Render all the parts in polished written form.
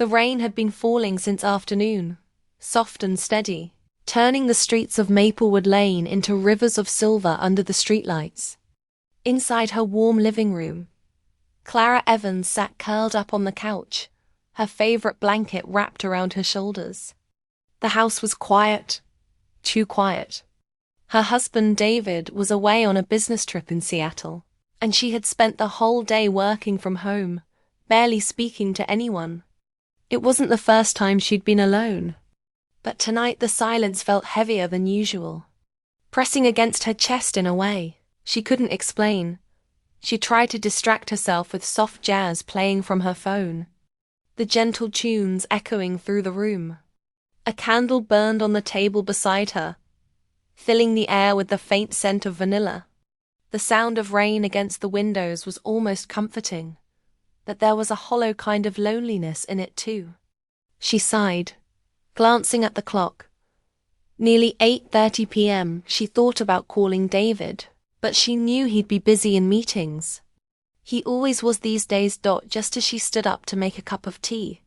The rain had been falling since afternoon, soft and steady, turning the streets of Maplewood Lane into rivers of silver under the streetlights. Inside her warm living room, Clara Evans sat curled up on the couch, her favorite blanket wrapped around her shoulders. The house was quiet, too quiet. Her husband David was away on a business trip in Seattle, and she had spent the whole day working from home, barely speaking to anyone. It wasn't the first time she'd been alone, but tonight the silence felt heavier than usual, pressing against her chest in a way she couldn't explain. She tried to distract herself with soft jazz playing from her phone, the gentle tunes echoing through the room. A candle burned on the table beside her, filling the air with the faint scent of vanilla. The sound of rain against the windows was almost comforting, but there was a hollow kind of loneliness in it too. She sighed, glancing at the clock. Nearly 8:30 p.m. She thought about calling David, but she knew he'd be busy in meetings. He always was these days. Just as she stood up to make a cup of tea,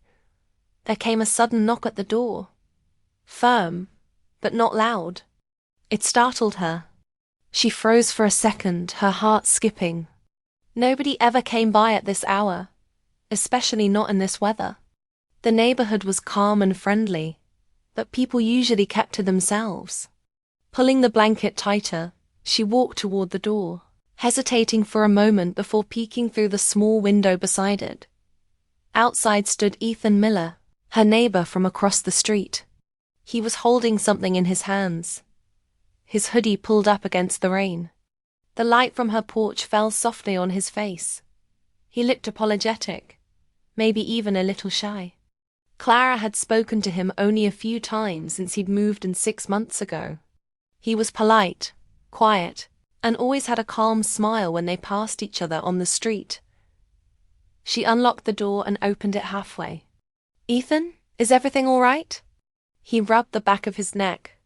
there came a sudden knock at the door. Firm, but not loud. It startled her. She froze for a second, her heart skipping. Nobody ever came by at this hour, especially not in this weather. The neighborhood was calm and friendly, but people usually kept to themselves. Pulling the blanket tighter, she walked toward the door, hesitating for a moment before peeking through the small window beside it. Outside stood Ethan Miller, her neighbor from across the street. He was holding something in his hands, his hoodie pulled up against the rain. The light from her porch fell softly on his face. He looked apologetic, maybe even a little shy. Clara had spoken to him only a few times since he'd moved in 6 months ago. He was polite, quiet, and always had a calm smile when they passed each other on the street. She unlocked the door and opened it halfway. "Ethan, is everything all right?" He rubbed the back of his neck,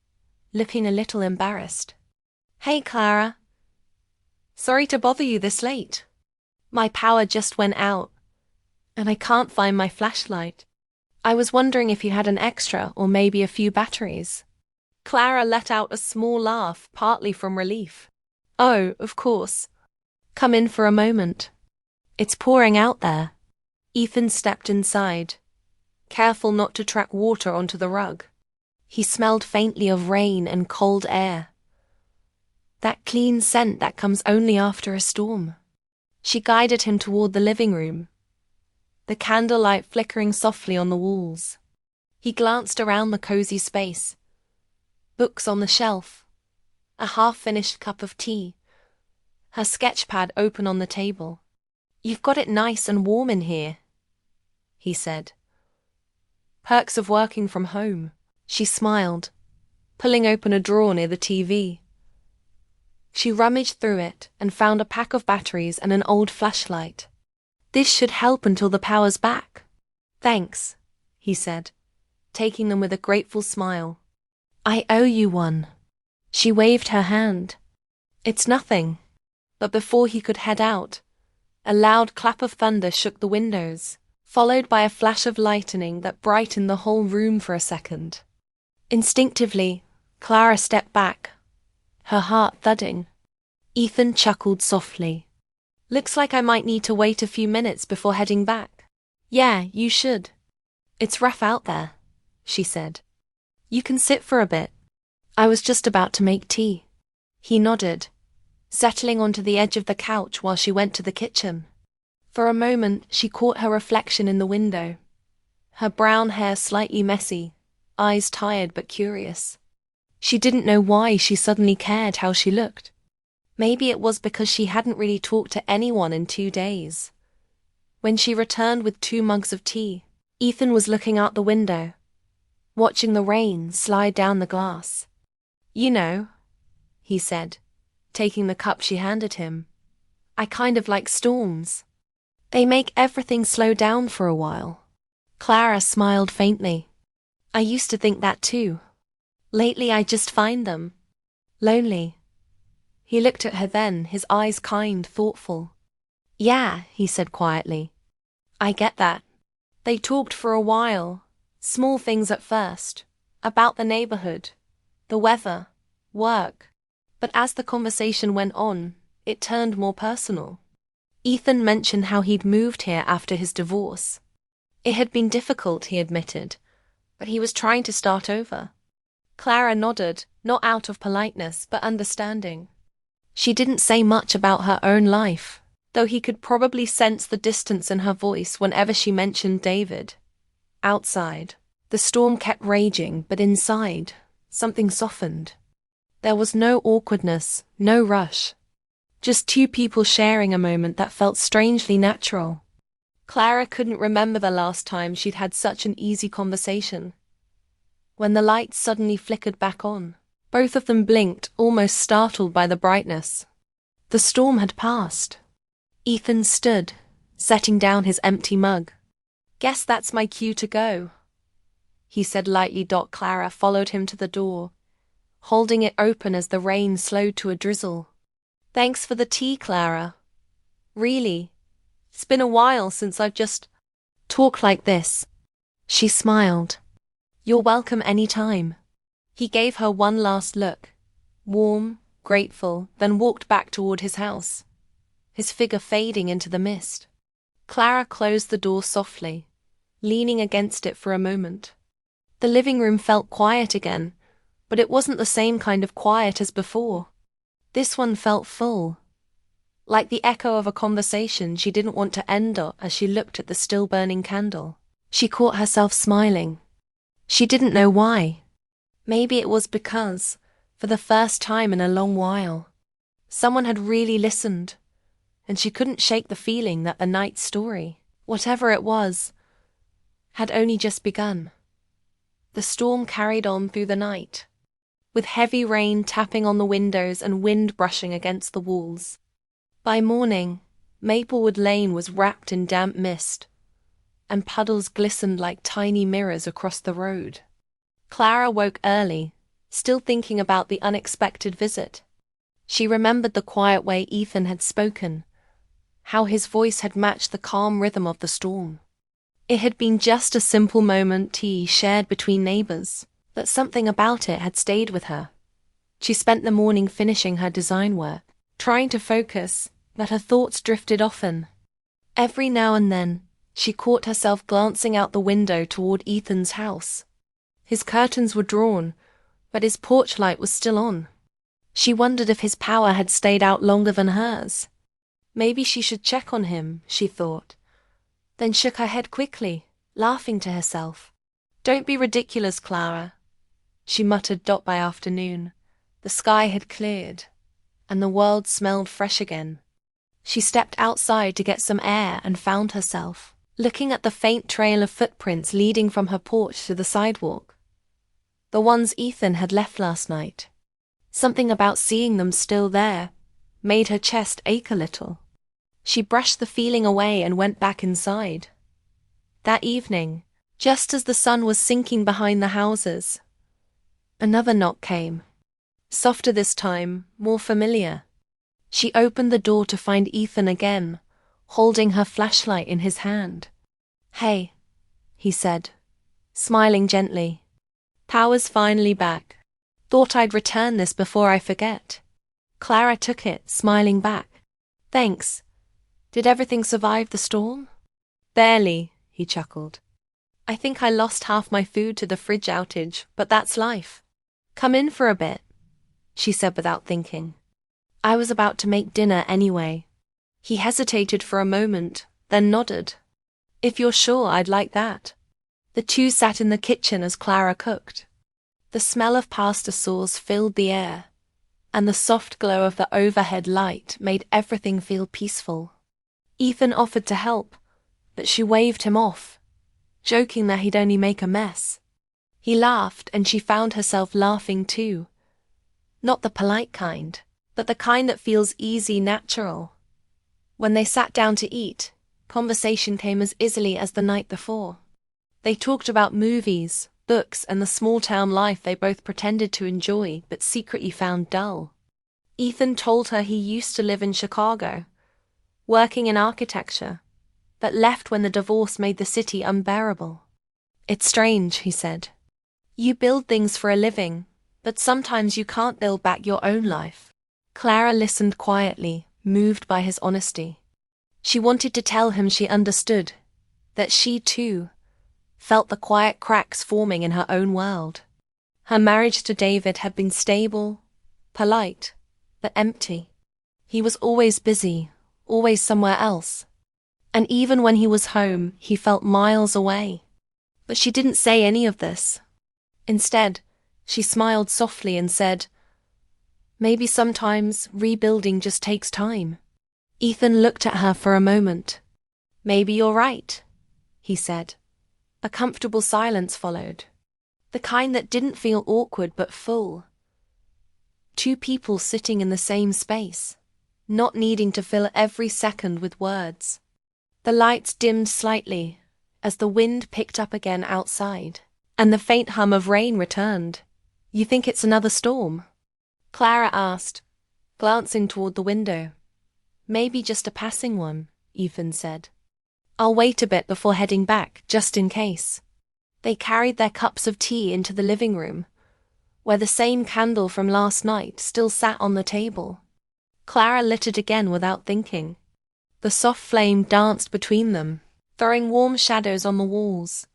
looking a little embarrassed. "Hey, Clara. Sorry to bother you this late. My power just went out, and I can't find my flashlight. I was wondering if you had an extra or maybe a few batteries." Clara let out a small laugh, partly from relief. "Oh, of course. Come in for a moment. It's pouring out there." Ethan stepped inside, careful not to track water onto the rug. He smelled faintly of rain and cold air, that clean scent that comes only after a storm. She guided him toward the living room, the candlelight flickering softly on the walls. He glanced around the cozy space. Books on the shelf, a half-finished cup of tea, her sketchpad open on the table. "You've got it nice and warm in here," he said. "Perks of working from home." She smiled, pulling open a drawer near the TV. She rummaged through it and found a pack of batteries and an old flashlight. "This should help until the power's back." "Thanks," he said, taking them with a grateful smile. "I owe you one." She waved her hand. "It's nothing." But before he could head out, a loud clap of thunder shook the windows, followed by a flash of lightning that brightened the whole room for a second. Instinctively, Clara stepped back, her heart thudding. Ethan chuckled softly. "Looks like I might need to wait a few minutes before heading back." "Yeah, you should. It's rough out there," she said. "You can sit for a bit. I was just about to make tea." He nodded, settling onto the edge of the couch while she went to the kitchen. For a moment, she caught her reflection in the window, her brown hair slightly messy, eyes tired but curious. She didn't know why she suddenly cared how she looked. Maybe it was because she hadn't really talked to anyone in 2 days. When she returned with 2 mugs of tea, Ethan was looking out the window, watching the rain slide down the glass. "You know," he said, taking the cup she handed him, "I kind of like storms. They make everything slow down for a while." Clara smiled faintly. "I used to think that too. Lately I just find them lonely." He looked at her then, his eyes kind, thoughtful. "Yeah," he said quietly. "I get that. They talked for a while, small things at first, about the neighborhood, the weather, work. But as the conversation went on, it turned more personal. Ethan mentioned how he'd moved here after his divorce. It had been difficult, he admitted, but he was trying to start over. Clara nodded, not out of politeness, but understanding. She didn't say much about her own life, though he could probably sense the distance in her voice whenever she mentioned David. Outside, the storm kept raging, but inside, something softened. There was no awkwardness, no rush. Just two people sharing a moment that felt strangely natural. Clara couldn't remember the last time she'd had such an easy conversation. When the lights suddenly flickered back on, both of them blinked, almost startled by the brightness. The storm had passed. Ethan stood, setting down his empty mug. "Guess that's my cue to go," he said lightly. Clara followed him to the door, holding it open as the rain slowed to a drizzle. "Thanks for the tea, Clara. Really, it's been a while since I've just talked like this." She smiled. "You're welcome any time." He gave her one last look, warm, grateful, then walked back toward his house, his figure fading into the mist. Clara closed the door softly, leaning against it for a moment. The living room felt quiet again, but it wasn't the same kind of quiet as before. This one felt full, like the echo of a conversation she didn't want to end as she looked at the still burning candle. She caught herself smiling. She didn't know why. Maybe it was because, for the first time in a long while, someone had really listened, and she couldn't shake the feeling that the night's story, whatever it was, had only just begun. The storm carried on through the night, with heavy rain tapping on the windows and wind brushing against the walls. By morning, Maplewood Lane was wrapped in damp mist, and puddles glistened like tiny mirrors across the road. Clara woke early, still thinking about the unexpected visit. She remembered the quiet way Ethan had spoken, how his voice had matched the calm rhythm of the storm. It had been just a simple moment, tea shared between neighbors, but something about it had stayed with her. She spent the morning finishing her design work, trying to focus, but her thoughts drifted often. Every now and then, she caught herself glancing out the window toward Ethan's house. His curtains were drawn, but his porch light was still on. She wondered if his power had stayed out longer than hers. Maybe she should check on him, she thought, then shook her head quickly, laughing to herself. "Don't be ridiculous, Clara," she muttered. By afternoon, the sky had cleared, and the world smelled fresh again. She stepped outside to get some air and found herself looking at the faint trail of footprints leading from her porch to the sidewalk. The ones Ethan had left last night. Something about seeing them still there made her chest ache a little. She brushed the feeling away and went back inside. That evening, just as the sun was sinking behind the houses, another knock came. Softer this time, more familiar. She opened the door to find Ethan again, holding her flashlight in his hand. "Hey," he said, smiling gently. "Power's finally back. Thought I'd return this before I forget." Clara took it, smiling back. "Thanks. Did everything survive the storm?" "Barely," he chuckled. "I think I lost half my food to the fridge outage, but that's life." "Come in for a bit," she said without thinking. "I was about to make dinner anyway." He hesitated for a moment, then nodded. "If you're sure, I'd like that." The two sat in the kitchen as Clara cooked. The smell of pasta sauce filled the air, and the soft glow of the overhead light made everything feel peaceful. Ethan offered to help, but she waved him off, joking that he'd only make a mess. He laughed, and she found herself laughing too. Not the polite kind, but the kind that feels easy, natural. When they sat down to eat, conversation came as easily as the night before. They talked about movies, books, and the small-town life they both pretended to enjoy but secretly found dull. Ethan told her he used to live in Chicago, working in architecture, but left when the divorce made the city unbearable. "It's strange," he said. "You build things for a living, but sometimes you can't build back your own life." Clara listened quietly, moved by his honesty. She wanted to tell him she understood, that she, too, felt the quiet cracks forming in her own world. Her marriage to David had been stable, polite, but empty. He was always busy, always somewhere else. And even when he was home, he felt miles away. But she didn't say any of this. Instead, she smiled softly and said, "Maybe sometimes rebuilding just takes time." Ethan looked at her for a moment. "Maybe you're right," he said. A comfortable silence followed. The kind that didn't feel awkward but full. Two people sitting in the same space, not needing to fill every second with words. The lights dimmed slightly as the wind picked up again outside, and the faint hum of rain returned. "You think it's another storm?" Clara asked, glancing toward the window. "Maybe just a passing one," Ethan said. "I'll wait a bit before heading back, just in case." They carried their cups of tea into the living room, where the same candle from last night still sat on the table. Clara lit it again without thinking. The soft flame danced between them, throwing warm shadows on the walls.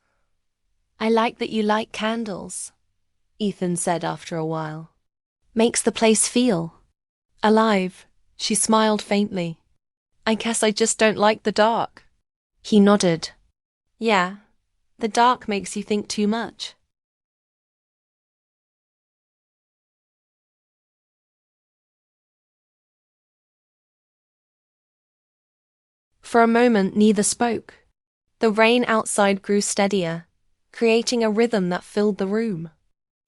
"I like that you like candles," Ethan said after a while. "Makes the place feel alive." She smiled faintly. "I guess I just don't like the dark." He nodded. "Yeah, the dark makes you think too much." For a moment neither spoke. The rain outside grew steadier, creating a rhythm that filled the room.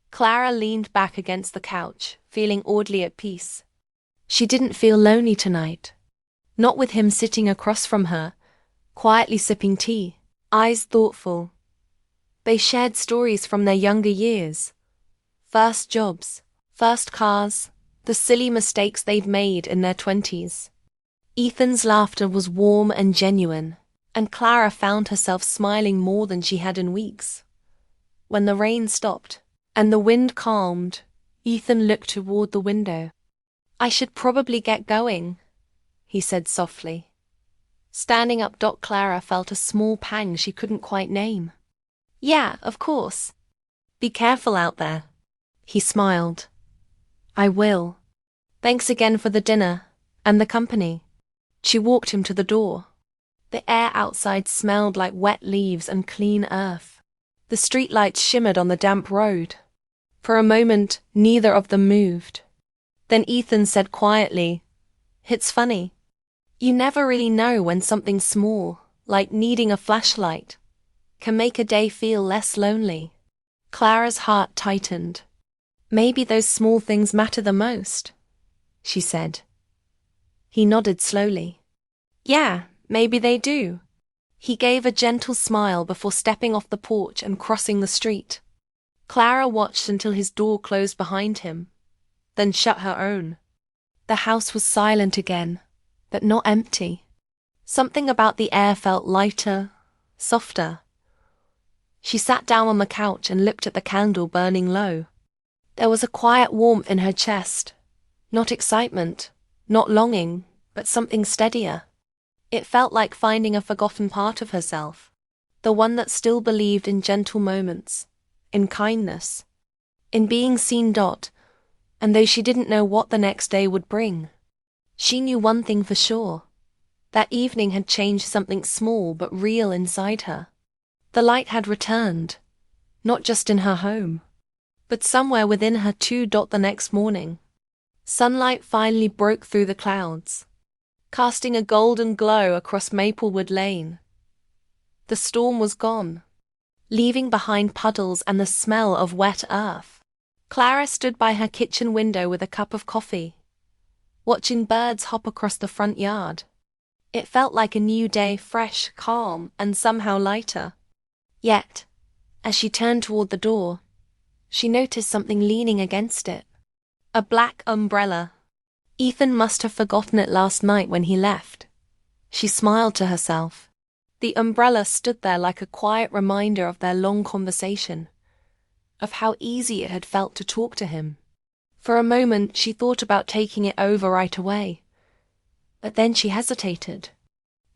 Clara leaned back against the couch, feeling oddly at peace. She didn't feel lonely tonight. Not with him sitting across from her, quietly sipping tea, eyes thoughtful. They shared stories from their younger years. First jobs, first cars, the silly mistakes they'd made in their 20s. Ethan's laughter was warm and genuine, and Clara found herself smiling more than she had in weeks. When the rain stopped, and the wind calmed, Ethan looked toward the window. "I should probably get going," he said softly. Standing up, Clara felt a small pang she couldn't quite name. "Yeah, of course. Be careful out there." He smiled. "I will. Thanks again for the dinner, and the company." She walked him to the door. The air outside smelled like wet leaves and clean earth. The streetlights shimmered on the damp road. For a moment, neither of them moved. Then Ethan said quietly, "It's funny. You never really know when something small, like needing a flashlight, can make a day feel less lonely." Clara's heart tightened. "Maybe those small things matter the most," she said. He nodded slowly. "Yeah, maybe they do." He gave a gentle smile before stepping off the porch and crossing the street. Clara watched until his door closed behind him, then shut her own. The house was silent again, but not empty. Something about the air felt lighter, softer. She sat down on the couch and looked at the candle burning low. There was a quiet warmth in her chest. Not excitement, not longing, but something steadier. It felt like finding a forgotten part of herself, the one that still believed in gentle moments, in kindness, in being seen. And though she didn't know what the next day would bring, she knew one thing for sure. That evening had changed something small but real inside her. The light had returned, not just in her home, but somewhere within her too. The next morning, sunlight finally broke through the clouds, casting a golden glow across Maplewood Lane. The storm was gone, leaving behind puddles and the smell of wet earth. Clara stood by her kitchen window with a cup of coffee, watching birds hop across the front yard. It felt like a new day, fresh, calm, and somehow lighter. Yet, as she turned toward the door, she noticed something leaning against it. A black umbrella. Ethan must have forgotten it last night when he left. She smiled to herself. The umbrella stood there like a quiet reminder of their long conversation, of how easy it had felt to talk to him. For a moment she thought about taking it over right away, but then she hesitated.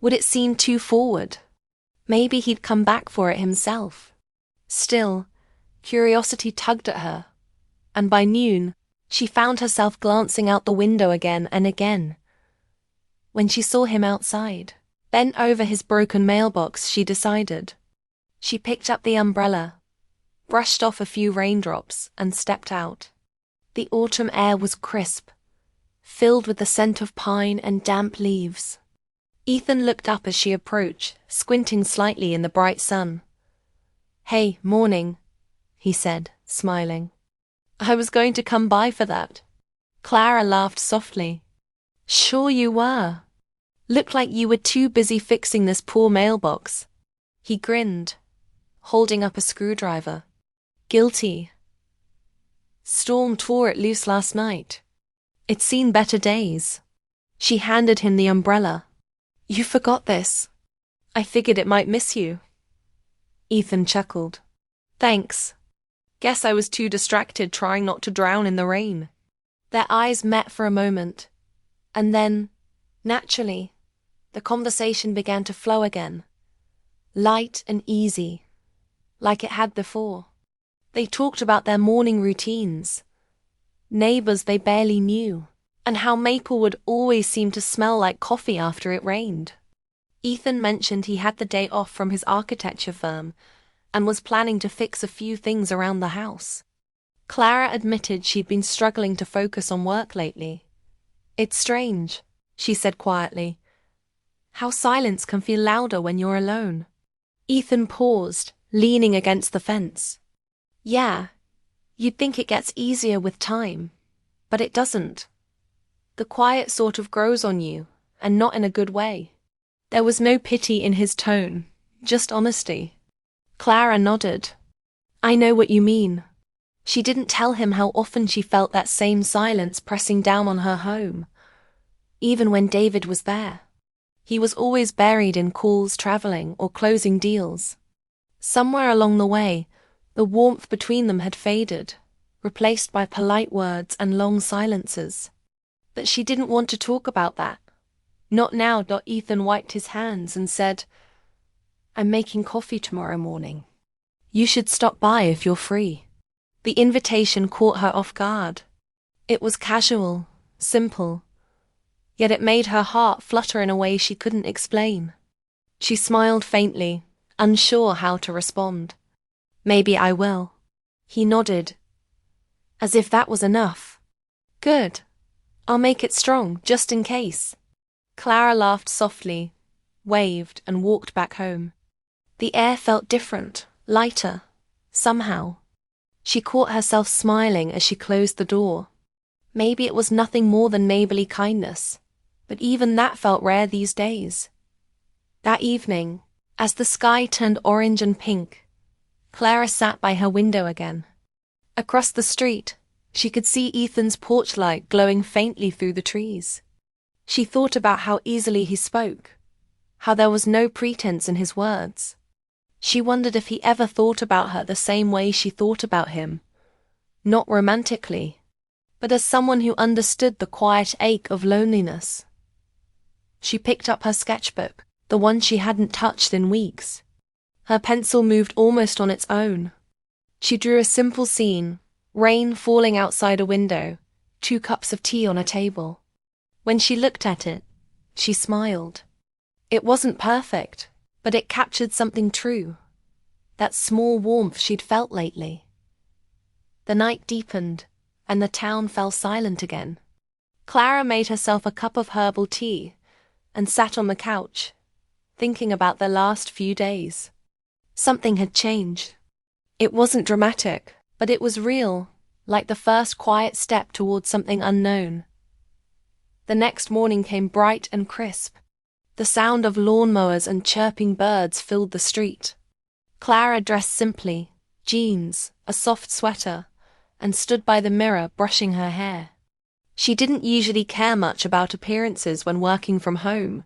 Would it seem too forward? Maybe he'd come back for it himself. Still, curiosity tugged at her, and by noon, she found herself glancing out the window again and again. When she saw him outside, bent over his broken mailbox, she decided. She picked up the umbrella, brushed off a few raindrops, and stepped out. The autumn air was crisp, filled with the scent of pine and damp leaves. Ethan looked up as she approached, squinting slightly in the bright sun. "Hey, morning," he said, smiling. "I was going to come by for that." Clara laughed softly. "Sure you were. Looked like you were too busy fixing this poor mailbox." He grinned, holding up a screwdriver. "Guilty. Storm tore it loose last night. It's seen better days." She handed him the umbrella. "You forgot this. I figured it might miss you." Ethan chuckled. "Thanks. Guess I was too distracted trying not to drown in the rain." Their eyes met for a moment, and then, naturally, the conversation began to flow again, light and easy, like it had before. They talked about their morning routines, neighbors they barely knew, and how Maplewood always seemed to smell like coffee after it rained. Ethan mentioned he had the day off from his architecture firm and was planning to fix a few things around the house. Clara admitted she'd been struggling to focus on work lately. "It's strange," she said quietly, "how silence can feel louder when you're alone." Ethan paused, leaning against the fence. "Yeah, you'd think it gets easier with time, but it doesn't. The quiet sort of grows on you, and not in a good way." There was no pity in his tone, just honesty. Clara nodded. "I know what you mean." She didn't tell him how often she felt that same silence pressing down on her home, even when David was there. He was always buried in calls, traveling, or closing deals. Somewhere along the way, the warmth between them had faded, replaced by polite words and long silences. But she didn't want to talk about that. Not now. Ethan wiped his hands and said, "I'm making coffee tomorrow morning. You should stop by if you're free." The invitation caught her off guard. It was casual, simple, yet it made her heart flutter in a way she couldn't explain. She smiled faintly, unsure how to respond. "Maybe I will." He nodded, as if that was enough. "Good. I'll make it strong, just in case." Clara laughed softly, waved, and walked back home. The air felt different, lighter, somehow. She caught herself smiling as she closed the door. Maybe it was nothing more than neighborly kindness, but even that felt rare these days. That evening, as the sky turned orange and pink, Clara sat by her window again. Across the street, she could see Ethan's porch light glowing faintly through the trees. She thought about how easily he spoke, how there was no pretense in his words. She wondered if he ever thought about her the same way she thought about him, not romantically, but as someone who understood the quiet ache of loneliness. She picked up her sketchbook, the one she hadn't touched in weeks. Her pencil moved almost on its own. She drew a simple scene, rain falling outside a window, 2 cups of tea on a table. When she looked at it, she smiled. It wasn't perfect, but it captured something true, that small warmth she'd felt lately. The night deepened, and the town fell silent again. Clara made herself a cup of herbal tea and sat on the couch, thinking about the last few days. Something had changed. It wasn't dramatic, but it was real, like the first quiet step towards something unknown. The next morning came bright and crisp. The sound of lawnmowers and chirping birds filled the street. Clara dressed simply, jeans, a soft sweater, and stood by the mirror brushing her hair. She didn't usually care much about appearances when working from home,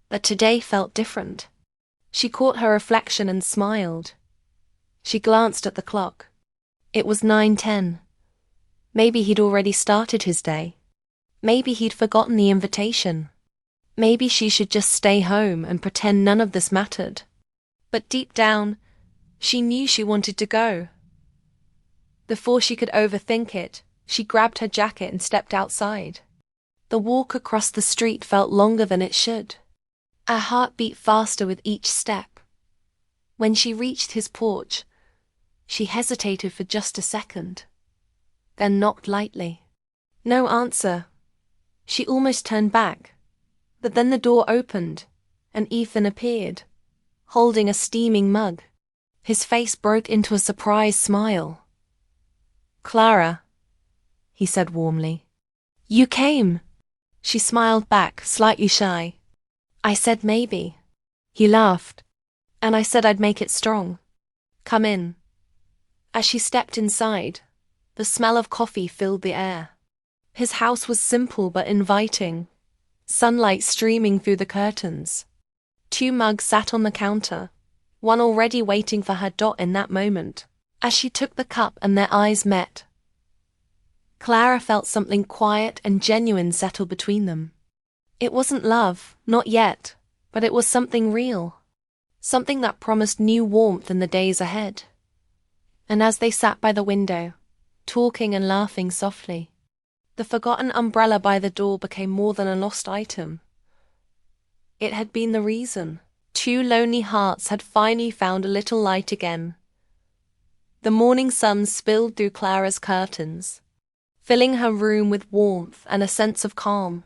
but today felt different. She caught her reflection and smiled. She glanced at the clock. It was 9:10. Maybe he'd already started his day. Maybe he'd forgotten the invitation. Maybe she should just stay home and pretend none of this mattered. But deep down, she knew she wanted to go. Before she could overthink it, she grabbed her jacket and stepped outside. The walk across the street felt longer than it should. Her heart beat faster with each step. When she reached his porch, she hesitated for just a second, then knocked lightly. No answer. She almost turned back, but then the door opened, and Ethan appeared, holding a steaming mug. His face broke into a surprised smile. "Clara," he said warmly. "You came." She smiled back, slightly shy. "I said maybe." He laughed. "And I said I'd make it strong. Come in." As she stepped inside, the smell of coffee filled the air. His house was simple but inviting, sunlight streaming through the curtains. 2 mugs sat on the counter, one already waiting for her dot in that moment. As she took the cup and their eyes met, Clara felt something quiet and genuine settle between them. It wasn't love, not yet, but it was something real. Something that promised new warmth in the days ahead. And as they sat by the window, talking and laughing softly, the forgotten umbrella by the door became more than a lost item. It had been the reason. 2 lonely hearts had finally found a little light again. The morning sun spilled through Clara's curtains, filling her room with warmth and a sense of calm.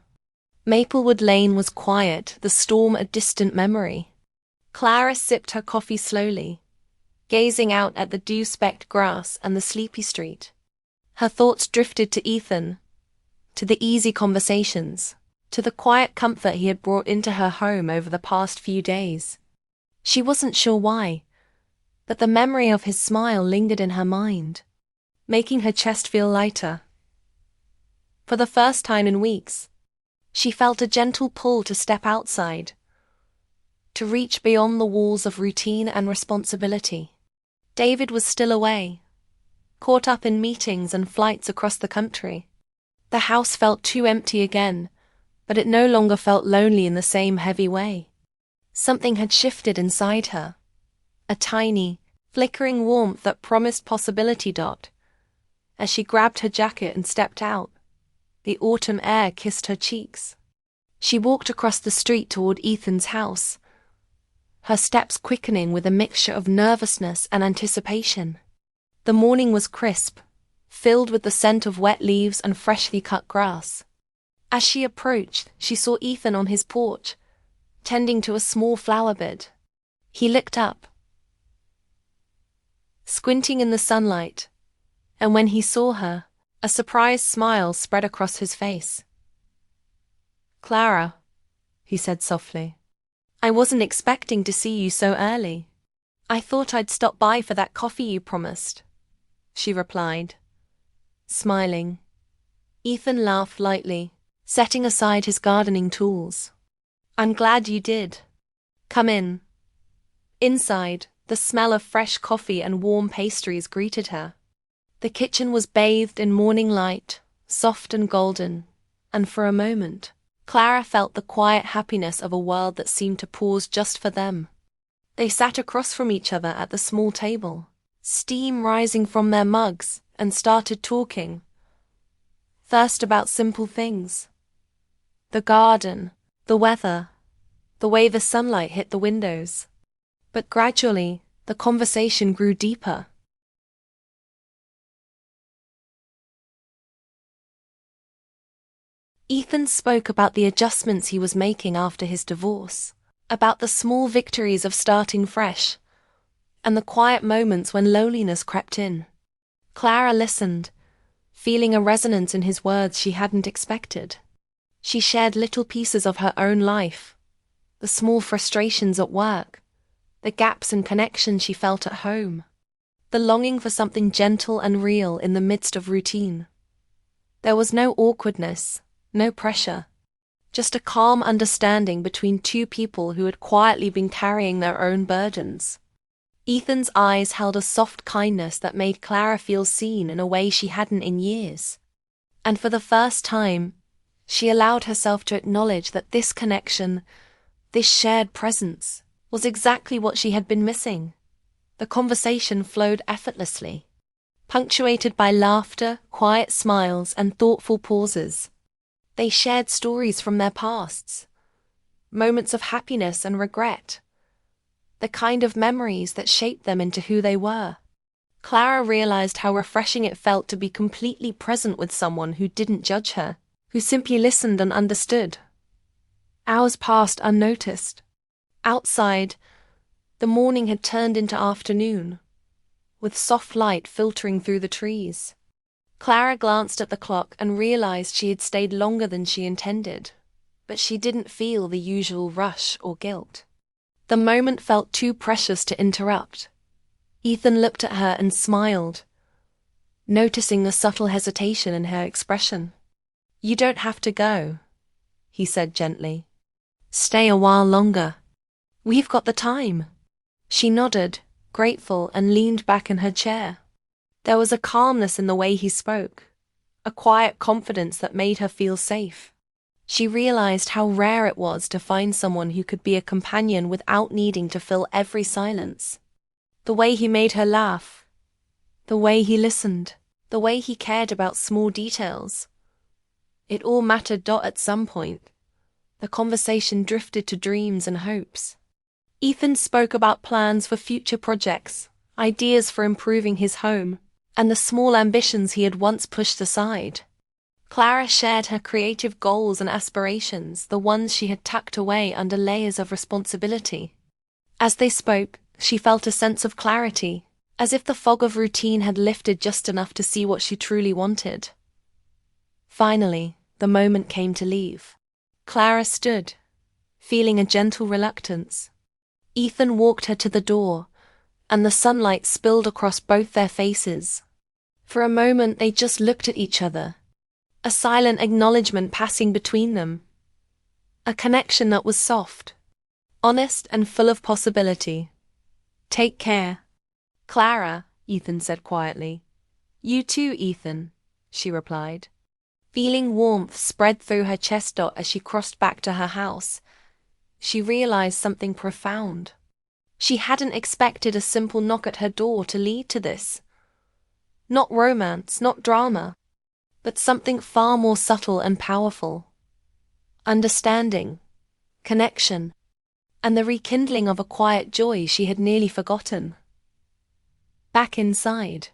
Maplewood Lane was quiet, the storm a distant memory. Clara sipped her coffee slowly, gazing out at the dew-specked grass and the sleepy street. Her thoughts drifted to Ethan, to the easy conversations, to the quiet comfort he had brought into her home over the past few days. She wasn't sure why, but the memory of his smile lingered in her mind, making her chest feel lighter. For the first time in weeks, she felt a gentle pull to step outside, to reach beyond the walls of routine and responsibility. David was still away, caught up in meetings and flights across the country. The house felt too empty again, but it no longer felt lonely in the same heavy way. Something had shifted inside her, a tiny, flickering warmth that promised possibility. As she grabbed her jacket and stepped out, the autumn air kissed her cheeks. She walked across the street toward Ethan's house, her steps quickening with a mixture of nervousness and anticipation. The morning was crisp, filled with the scent of wet leaves and freshly cut grass. As she approached, she saw Ethan on his porch, tending to a small flower bed. He looked up, squinting in the sunlight, and when he saw her, a surprised smile spread across his face. "Clara," he said softly, "I wasn't expecting to see you so early. I thought I'd stop by for that coffee you promised," she replied, smiling. Ethan laughed lightly, setting aside his gardening tools. "I'm glad you did. Come in." Inside, the smell of fresh coffee and warm pastries greeted her. The kitchen was bathed in morning light, soft and golden, and for a moment, Clara felt the quiet happiness of a world that seemed to pause just for them. They sat across from each other at the small table, steam rising from their mugs, and started talking. First about simple things. The garden, the weather, the way the sunlight hit the windows. But gradually, the conversation grew deeper. Ethan spoke about the adjustments he was making after his divorce, about the small victories of starting fresh, and the quiet moments when loneliness crept in. Clara listened, feeling a resonance in his words she hadn't expected. She shared little pieces of her own life, the small frustrations at work, the gaps in connection she felt at home, the longing for something gentle and real in the midst of routine. There was no awkwardness, no pressure, just a calm understanding between two people who had quietly been carrying their own burdens. Ethan's eyes held a soft kindness that made Clara feel seen in a way she hadn't in years. And for the first time, she allowed herself to acknowledge that this connection, this shared presence, was exactly what she had been missing. The conversation flowed effortlessly, punctuated by laughter, quiet smiles, and thoughtful pauses. They shared stories from their pasts, moments of happiness and regret, the kind of memories that shaped them into who they were. Clara realized how refreshing it felt to be completely present with someone who didn't judge her, who simply listened and understood. Hours passed unnoticed. Outside, the morning had turned into afternoon, with soft light filtering through the trees. Clara glanced at the clock and realized she had stayed longer than she intended, but she didn't feel the usual rush or guilt. The moment felt too precious to interrupt. Ethan looked at her and smiled, noticing the subtle hesitation in her expression. "You don't have to go," he said gently. "Stay a while longer. We've got the time." She nodded, grateful, and leaned back in her chair. There was a calmness in the way he spoke, a quiet confidence that made her feel safe. She realized how rare it was to find someone who could be a companion without needing to fill every silence. The way he made her laugh, the way he listened, the way he cared about small details. It all mattered. At some point, the conversation drifted to dreams and hopes. Ethan spoke about plans for future projects, ideas for improving his home, and the small ambitions he had once pushed aside. Clara shared her creative goals and aspirations, the ones she had tucked away under layers of responsibility. As they spoke, she felt a sense of clarity, as if the fog of routine had lifted just enough to see what she truly wanted. Finally, the moment came to leave. Clara stood, feeling a gentle reluctance. Ethan walked her to the door, and the sunlight spilled across both their faces. For a moment they just looked at each other, a silent acknowledgement passing between them. A connection that was soft, honest, and full of possibility. "Take care." "Clara," Ethan said quietly. "You too, Ethan," she replied. Feeling warmth spread through her chest as she crossed back to her house, she realized something profound. She hadn't expected a simple knock at her door to lead to this. Not romance, not drama, but something far more subtle and powerful. Understanding, connection, and the rekindling of a quiet joy she had nearly forgotten. Back inside,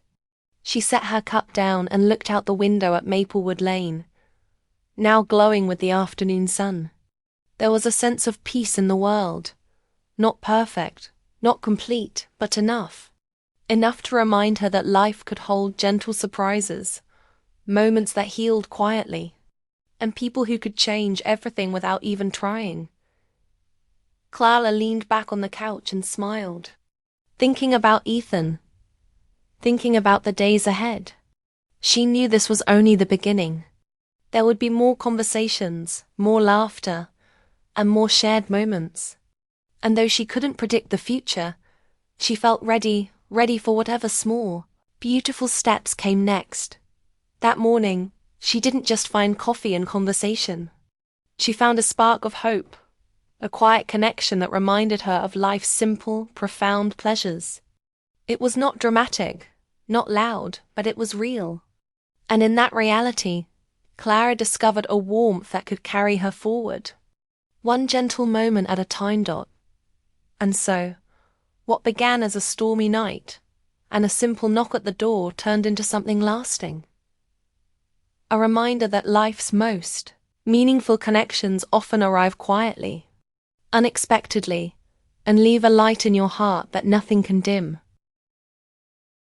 she set her cup down and looked out the window at Maplewood Lane, now glowing with the afternoon sun. There was a sense of peace in the world, not perfect, not complete, but enough. Enough to remind her that life could hold gentle surprises, moments that healed quietly, and people who could change everything without even trying. Clara leaned back on the couch and smiled, thinking about Ethan, thinking about the days ahead. She knew this was only the beginning. There would be more conversations, more laughter, and more shared moments. And though she couldn't predict the future, she felt ready for whatever small, beautiful steps came next. That morning, she didn't just find coffee and conversation. She found a spark of hope, a quiet connection that reminded her of life's simple, profound pleasures. It was not dramatic, not loud, but it was real. And in that reality, Clara discovered a warmth that could carry her forward. One gentle moment at a time. And so, what began as a stormy night and a simple knock at the door turned into something lasting. A reminder that life's most meaningful connections often arrive quietly, unexpectedly, and leave a light in your heart that nothing can dim.